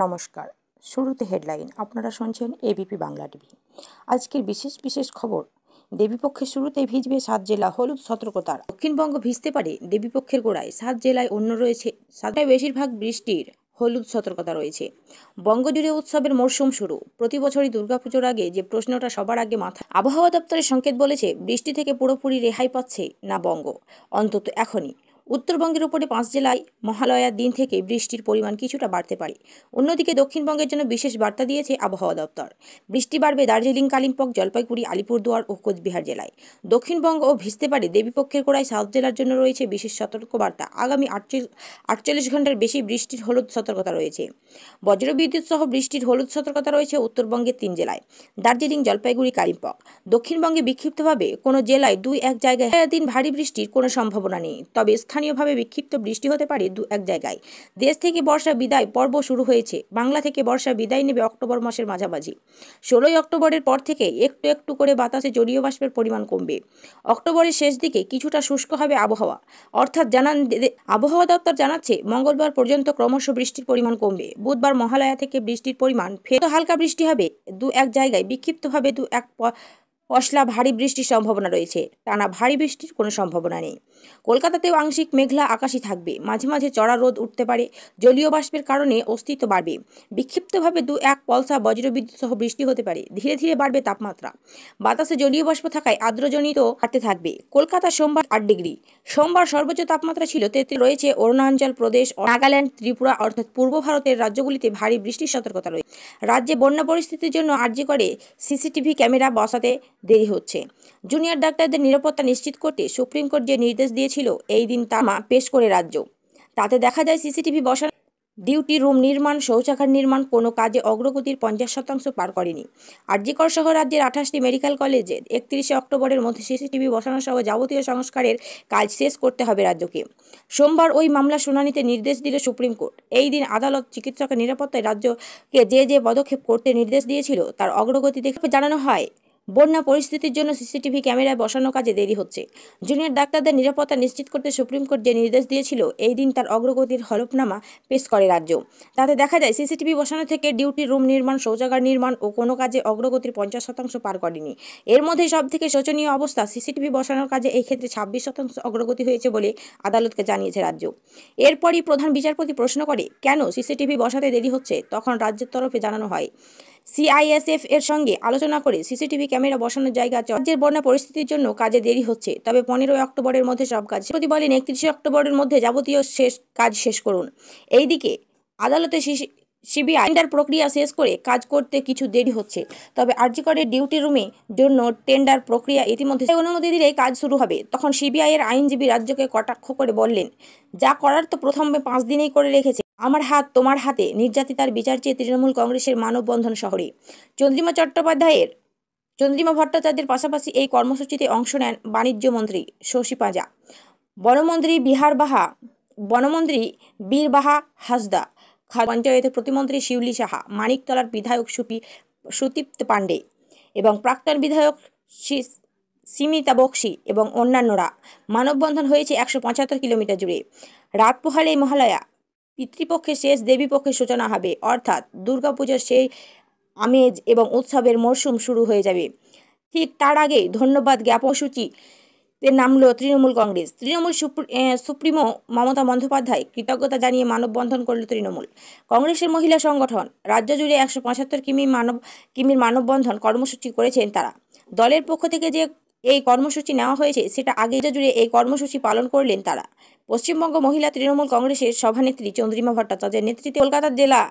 নমস্কার। শুরুতে হেডলাইন আপনারা শুনছেন এবিপি বাংলা টিভি। আজকের বিশেষ খবর, দেবীপক্ষের শুরুতেই ভিজবে 7 জেলা, হলুদ সতর্কতার। দক্ষিণবঙ্গ ভিজতে পারে, দেবীপক্ষের গোড়ায় 7 জেলায় অন্য রয়েছে, 7টায় বেশিরভাগ বৃষ্টির হলুদ সতর্কতা রয়েছে। বঙ্গজুড়ে উৎসবের মরশুম শুরু। প্রতি বছরই দুর্গাপুজোর আগে যে প্রশ্নটা সবার আগে মাথায়, আবহাওয়া দপ্তরের সংকেত বলেছে বৃষ্টি থেকে পুরোপুরি রেহাই পাচ্ছে না বঙ্গ, অন্তত এখনই। উত্তরবঙ্গের উপরে 5 জেলায় মহালয়ার দিন থেকে বৃষ্টির পরিমাণ কিছুটা বাড়তে পারে। অন্যদিকে দক্ষিণবঙ্গের জন্য বিশেষ বার্তা দিয়েছে আবহাওয়া দপ্তর। বৃষ্টি বাড়বে দার্জিলিং, কালিম্পং, জলপাইগুড়ি, আলিপুরদুয়ার ও কোচবিহার জেলায়। দক্ষিণবঙ্গ ও ভিজতে পারে, দেবীপক্ষের গোড়ায় 7 জেলার জন্য রয়েছে বিশেষ সতর্কবার্তা। আগামী 48 ঘন্টার বেশি বৃষ্টির হলুদ সতর্কতা রয়েছে। বজ্রবিদ্যুৎ সহ বৃষ্টির হলুদ সতর্কতা রয়েছে উত্তরবঙ্গের 3 জেলায়, দার্জিলিং, জলপাইগুড়ি, কালিম্পং। দক্ষিণবঙ্গে বিক্ষিপ্তভাবে কোনো জেলায় 2-1 জায়গায় দিন ভারী বৃষ্টির কোনো সম্ভাবনা নেই, তবে স্থানীয়ভাবে বিক্ষিপ্ত বৃষ্টি হতে পারে 2-1 জায়গায়। দেশ থেকে বর্ষা বিদায় পর্ব শুরু হয়েছে। বাংলা থেকে বর্ষা বিদায় নেবে অক্টোবর মাসের মাঝামাঝি। 16 অক্টোবরের পর থেকে একটু একটু করে বাতাসে জলীয় বাষ্পের পরিমাণ কমবে। অক্টোবরের শেষ দিকে কিছুটা শুষ্ক হবে আবহাওয়া, অর্থাৎ আবহাওয়া দপ্তর জানাচ্ছে মঙ্গলবার পর্যন্ত ক্রমশ বৃষ্টির পরিমাণ কমবে। বুধবার মহালয়া থেকে বৃষ্টির পরিমাণ ফের হালকা বৃষ্টি হবে, 2-1 জায়গায় বিক্ষিপ্তভাবে 2-1 পশলা ভারী বৃষ্টির সম্ভাবনা রয়েছে। টানা ভারী বৃষ্টির কোনো সম্ভাবনা নেই। কলকাতাতেও আংশিক মেঘলা আকাশই থাকবে, মাঝে মাঝে চড়া রোদ উঠতে পারে। জলীয় বাষ্পের কারণে অস্তিত্ব বাড়বে। বিক্ষিপ্তভাবে 2-1 পলসা বজ্রবিদ্যুৎ সহ বৃষ্টি হতে পারে। ধীরে ধীরে বাড়বে তাপমাত্রা। বাতাসে জলীয় বাষ্প থাকায় আর্দ্রজনিত বাড়তে থাকবে। কলকাতা সোমবার 8 ডিগ্রি। সোমবার সর্বোচ্চ তাপমাত্রা ছিল 33। রয়েছে অরুণাচল প্রদেশ, নাগাল্যান্ড, ত্রিপুরা অর্থাৎ পূর্ব ভারতের রাজ্যগুলিতে ভারী বৃষ্টির সতর্কতা রয়েছে। রাজ্যে বন্যা পরিস্থিতির জন্য আরজি করে সিসিটিভি ক্যামেরা বসাতে দেরি হচ্ছে। জুনিয়র ডাক্তারদের নিরাপত্তা নিশ্চিত করতে সুপ্রিম কোর্ট যে নির্দেশ দিয়েছিল, এই দিন তা পেশ করে রাজ্য। তাতে দেখা যায় সিসিটিভি বসানো, ডিউটি রুম নির্মাণ, শৌচাগার নির্মাণ কোনো কাজে অগ্রগতির 50% পার করেনি। আরজিকর সহ রাজ্যের 28টি মেডিকেল কলেজে 31 অক্টোবরের মধ্যে সিসিটিভি বসানো সহ যাবতীয় সংস্কারের কাজ শেষ করতে হবে রাজ্যকে। সোমবার ওই মামলা শুনানিতে নির্দেশ দিল সুপ্রিম কোর্ট। এই দিন আদালত চিকিৎসকের নিরাপত্তায় রাজ্যকে যে পদক্ষেপ করতে নির্দেশ দিয়েছিল তার অগ্রগতি দেখে জানানো হয়। বন্যা পরিস্থিতির জন্য সিসিটিভি ক্যামেরায় বসানো কাজে দেরি হচ্ছে। জুনিয়র ডাক্তারদের নিরাপত্তা নিশ্চিত করতে সুপ্রিম কোর্ট যে নির্দেশ দিয়েছিল, এই দিন তার অগ্রগতির হলফনামা পেশ করে রাজ্য। তাতে দেখা যায় সিসিটিভি বসানো থেকে ডিউটি রুম নির্মাণ, শৌচাগার নির্মাণ ও কোনো কাজে অগ্রগতির 50% পার করেনি। এর মধ্যে সবথেকে শোচনীয় অবস্থা, সিসিটিভি বসানোর কাজে এই ক্ষেত্রে 26% অগ্রগতি হয়েছে বলে আদালতকে জানিয়েছে রাজ্য। এরপরই প্রধান বিচারপতি প্রশ্ন করে, কেন সিসিটিভি বসাতে দেরি হচ্ছে? তখন রাজ্যের তরফে জানানো হয়, সিআইএসএফ এর সঙ্গে আলোচনা করে সিসিটিভি ক্যামেরা বসানোর জায়গা রাজ্যের বন্যা পরিস্থিতির জন্য কাজে দেরি হচ্ছে, তবে 15 অক্টোবরের মধ্যে সব কাজ। প্রতি বলেন 31 অক্টোবরের মধ্যে যাবতীয় কাজ শেষ করুন। এইদিকে আদালতে সিবিআই টেন্ডার প্রক্রিয়া শেষ করে কাজ করতে কিছু দেরি হচ্ছে, তবে আরজিকরের ডিউটি রুমের জন্য টেন্ডার প্রক্রিয়া ইতিমধ্যে অনুমতি দিলেই কাজ শুরু হবে। তখন সিবিআই এর আইনজীবী রাজ্যকে কটাক্ষ করে বললেন, যা করার তো প্রথমে 5 দিনেই করে রেখেছে। আমার হাত তোমার হাতে, নির্যাতিতার বিচার চেয়ে তৃণমূল কংগ্রেসের মানববন্ধন শহরে। চন্দ্রিমা ভট্টাচার্যের পাশাপাশি এই কর্মসূচিতে অংশ নেন বাণিজ্য মন্ত্রী শশী পাঁজা, বনমন্ত্রী বীরবাহা হাসদা, পঞ্চায়েতের প্রতিমন্ত্রী শিউলি সাহা, মানিকতলার বিধায়ক সুদীপ্ত পাণ্ডে এবং প্রাক্তন বিধায়ক সিমিতা বক্সি এবং অন্যান্যরা। মানববন্ধন হয়েছে 175 কিলোমিটার জুড়ে। রাত পোহালে মহালয়া, পিতৃপক্ষের শেষ, দেবীপক্ষের সূচনা হবে, অর্থাৎ দুর্গাপূজার সেই আমেজ এবং উৎসবের মরশুম শুরু হয়ে যাবে। ঠিক তার আগে ধন্যবাদ জ্ঞাপন সূচিতে নামল তৃণমূল কংগ্রেস। তৃণমূল সুপ্রিমো মমতা বন্দ্যোপাধ্যায় কৃতজ্ঞতা জানিয়ে মানববন্ধন করল তৃণমূল কংগ্রেসের মহিলা সংগঠন। রাজ্য জুড়ে 175 কিমির মানববন্ধন কর্মসূচি করেছেন তারা। দলের পক্ষ থেকে যে এই কর্মসূচি নেওয়া হয়েছে, সেটা আগে জুড়ে এই কর্মসূচি পালন করলেন তারা। পশ্চিমবঙ্গ মহিলা তৃণমূল কংগ্রেসের সভানেত্রী চন্দ্রিমা ভট্টাচার্যের নেতৃত্বে কলকাতার জেলা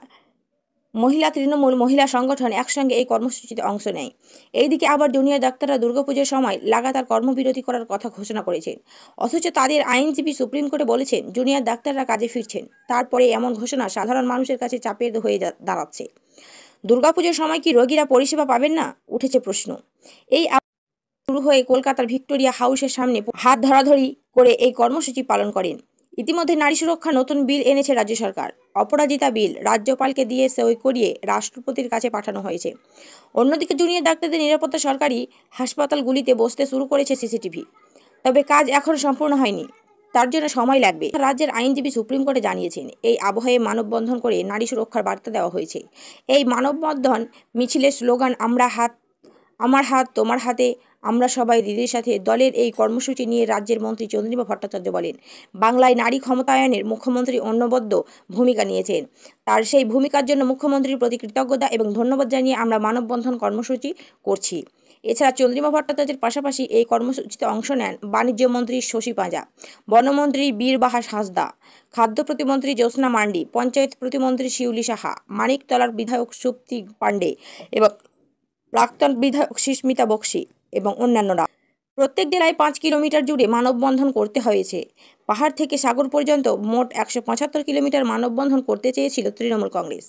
মহিলা তৃণমূল মহিলা সংগঠন একসঙ্গে এই কর্মসূচিতে অংশ নেয়। এইদিকে আবার জুনিয়র ডাক্তাররা দুর্গাপুজোর সময় লাগাতার কর্মবিরতি করার কথা ঘোষণা করেছেন, অথচ তাদের আইনজীবী সুপ্রিম কোর্টে বলেছেন জুনিয়র ডাক্তাররা কাজে ফিরছেন। তারপরে এমন ঘোষণা সাধারণ মানুষের কাছে চাপের হয়ে দাঁড়াচ্ছে। দুর্গাপুজোর সময় কি রোগীরা পরিষেবা পাবেন না, উঠেছে প্রশ্ন। এই শুরু হয়ে কলকাতার ভিক্টোরিয়া হাউসের সামনে হাত ধরাধরি করে এই কর্মসূচি পালন করেন। ইতিমধ্যে নারী সুরক্ষা নতুন বিল এনেছে রাজ্য সরকার। অপরাজিতা বিল রাজ্যপালকে দিয়ে সই করিয়ে রাষ্ট্রপতির কাছে পাঠানো হয়েছে। অন্যদিকে জুনিয়র ডাক্তারদের নিরাপত্তা, সরকারি হাসপাতালগুলিতে বসতে শুরু করেছে সিসিটিভি, তবে কাজ এখন সম্পূর্ণ হয়নি। তার জন্য সময় লাগবে। রাজ্যের আইনজীবী সুপ্রিম কোর্টে জানিয়েছেন, এই আবহে মানববন্ধন করে নারী সুরক্ষার বার্তা দেওয়া হয়েছে। এই মানববন্ধন মিছিলের স্লোগান আমার হাত তোমার হাতে, আমরা সবাই দিদির সাথে। দলের এই কর্মসূচি নিয়ে রাজ্যের মন্ত্রী চন্দ্রিমা ভট্টাচার্য বলেন, বাংলায় নারী ক্ষমতায়নের মুখ্যমন্ত্রী অনবদ্য ভূমিকা নিয়েছেন। তার সেই ভূমিকার জন্য মুখ্যমন্ত্রীর প্রতি কৃতজ্ঞতা এবং ধন্যবাদ জানিয়ে আমরা মানববন্ধন কর্মসূচি করছি। এছাড়া চন্দ্রিমা ভট্টাচার্যের পাশাপাশি এই কর্মসূচিতে অংশ নেন বাণিজ্য মন্ত্রী শশী পাঁজা, বনমন্ত্রী বীরবাহার হাঁসদা, খাদ্য প্রতিমন্ত্রী জ্যোৎস্না মান্ডি, পঞ্চায়েত প্রতিমন্ত্রী শিউলি সাহা, মানিকতলার বিধায়ক সুপ্তি পাণ্ডে এবং প্রাক্তন বিধায়ক সুস্মিতা বক্সি এবং অন্যান্যরা। প্রত্যেক জেলায় 5 কিলোমিটার জুড়ে মানববন্ধন করতে হয়েছে। পাহাড় থেকে সাগর পর্যন্ত মোট 175 কিলোমিটার মানববন্ধন করতে চেয়েছিল তৃণমূল কংগ্রেস।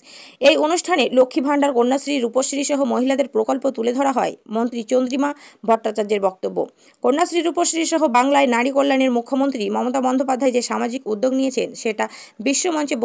এই অনুষ্ঠানে লক্ষ্মী ভাণ্ডার, কন্যাশ্রী, রূপশ্রী সহ মহিলাদের প্রকল্প তুলে ধরা হয়। মন্ত্রী চন্দ্রিমা ভট্টাচার্যের বক্তব্য, কন্যাশ্রী, রূপশ্রী সহ বাংলায় নারী কল্যাণের মুখ্যমন্ত্রী মমতা বন্দ্যোপাধ্যায় যে সামাজিক উদ্যোগ নিয়েছেন সেটা বিশ্বমঞ্চে